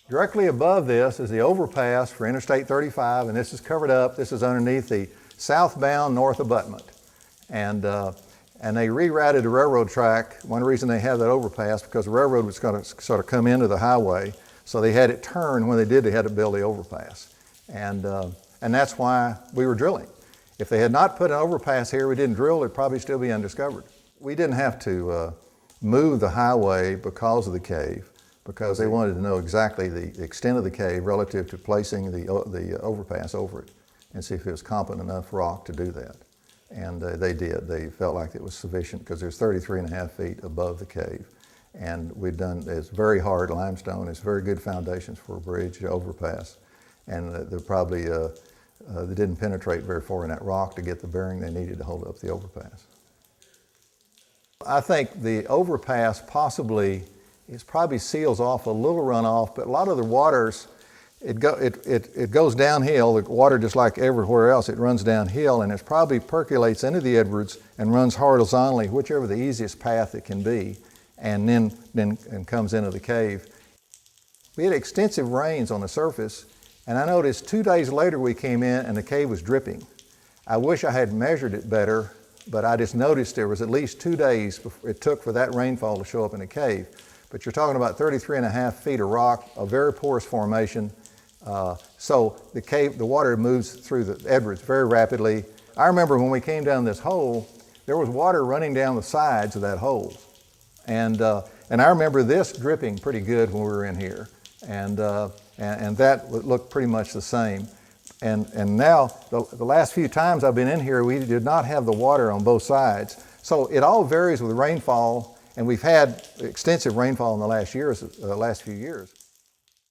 Directly above this is the overpass for Interstate 35, and this is covered up. This is underneath the southbound north abutment. And they rerouted the railroad track. One reason they have that overpass, because the railroad was going to sort of come into the highway, so they had it turn. When they did, they had to build the overpass. And that's why we were drilling. If they had not put an overpass here, we didn't drill, it'd probably still be undiscovered. We didn't have to move the highway because of the cave, because they wanted to know exactly the extent of the cave relative to placing the overpass over it and see if it was competent enough rock to do that. And they did. They felt like it was sufficient because there's 33.5 feet above the cave. And it's very hard limestone. It's very good foundations for a bridge, overpass. And they didn't penetrate very far in that rock to get the bearing they needed to hold up the overpass. I think the overpass probably seals off a little runoff, but a lot of the waters, it goes downhill. The water, just like everywhere else, it runs downhill, and it probably percolates into the Edwards and runs horizontally, whichever the easiest path it can be, and then comes into the cave. We had extensive rains on the surface, and I noticed 2 days later we came in and the cave was dripping. I wish I had measured it better, but I just noticed there was at least 2 days it took for that rainfall to show up in the cave. But you're talking about 33.5 feet of rock, a very porous formation. So the water moves through the Edwards very rapidly. I remember when we came down this hole, there was water running down the sides of that hole. And I remember this dripping pretty good when we were in here. And that looked pretty much the same. And now, the last few times I've been in here, we did not have the water on both sides. So it all varies with rainfall, and we've had extensive rainfall in the last few years.